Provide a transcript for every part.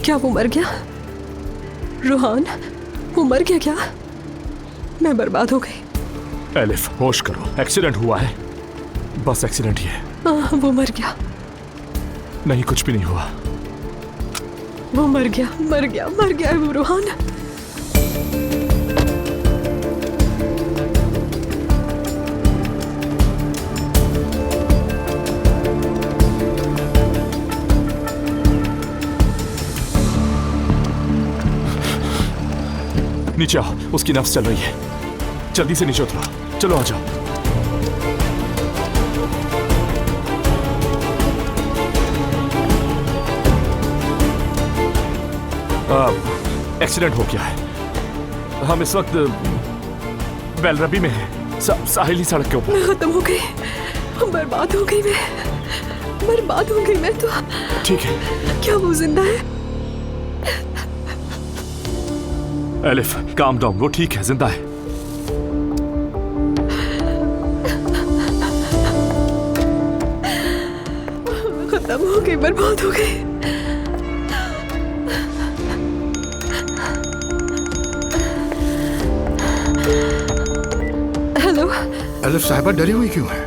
क्या वो मर गया? रूहान, वो मर गया क्या? मैं बर्बाद हो गई। एलिफ, होश करो, एक्सीडेंट हुआ है, बस एक्सीडेंट ही है। वो मर गया। नहीं, कुछ भी नहीं हुआ। वो मर गया, मर गया, मर गया है वो रूहान। नीचे आओ, उसकी नफ्स चल रही है। जल्दी से नीचे उतरो, चलो आ जाओ। एक्सीडेंट हो गया है। हम इस वक्त बेलरबी में हैं, साहिली सड़क के ऊपर। मैं खत्म हो गई, बर्बाद हो गई, मैं बर्बाद हो गई मैं तो। ठीक है। क्या वो जिंदा है? एलिफ, काम डाउन, वो ठीक है, जिंदा है। खत्म हो गई, बर्बाद हो गई। हेलो। एलिफ साहिबा डरी हुई क्यों है?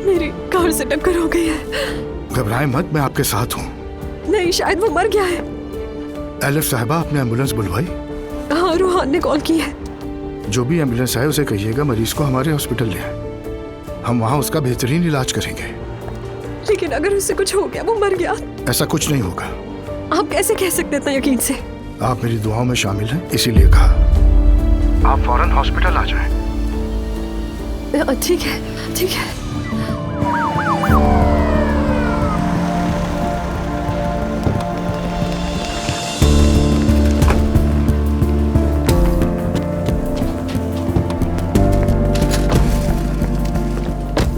मेरी कार से टक्कर हो गई है। घबराएं मत, मैं आपके साथ हूँ। नहीं, शायद वो मर गया है। एलिफ साहिबा, आपने एम्बुलेंस बुलवाई? हाँ, रूहान ने कॉल की है। जो भी एम्बुलेंस है उसे कहिएगा मरीज को हमारे हॉस्पिटल ले आए। हम वहाँ उसका बेहतरीन इलाज करेंगे। लेकिन अगर उससे कुछ हो गया, वो मर गया? ऐसा कुछ नहीं होगा। आप कैसे कह सकते हैं इतना यकीन से? आप मेरी दुआओं में शामिल हैं, इसीलिए कहा। आप फौरन हॉस्पिटल आ जाएं। ठीक है, ठीक है।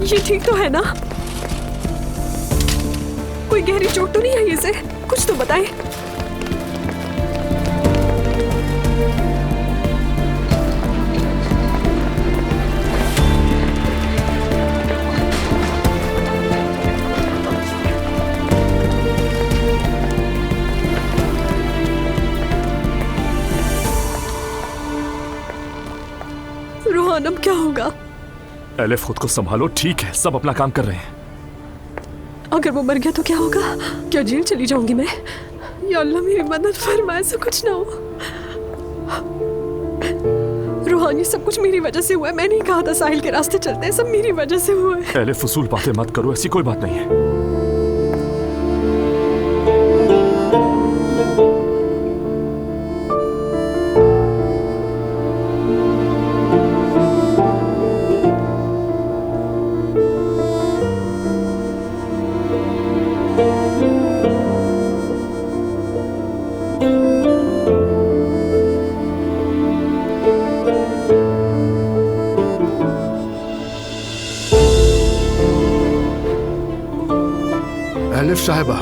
ये ठीक तो है ना? कोई गहरी चोट तो नहीं है इसे? कुछ तो बताएं। रूहान, अब क्या होगा? एलिफ, खुद को संभालो, ठीक है, सब अपना काम कर रहे हैं। अगर वो मर गया तो क्या होगा? क्या जेल चली जाऊंगी मैं? या अल्लाह मेरी मदद फरमा, ऐसा कुछ ना हो। रूहान, ये सब कुछ मेरी वजह से हुआ है। मैंने ही कहा था साहिल के रास्ते चलते हैं, सब मेरी वजह से हुआ है। एलिफ, फजूल बातें मत करो, ऐसी कोई बात नहीं है। एलिफ साहिबा,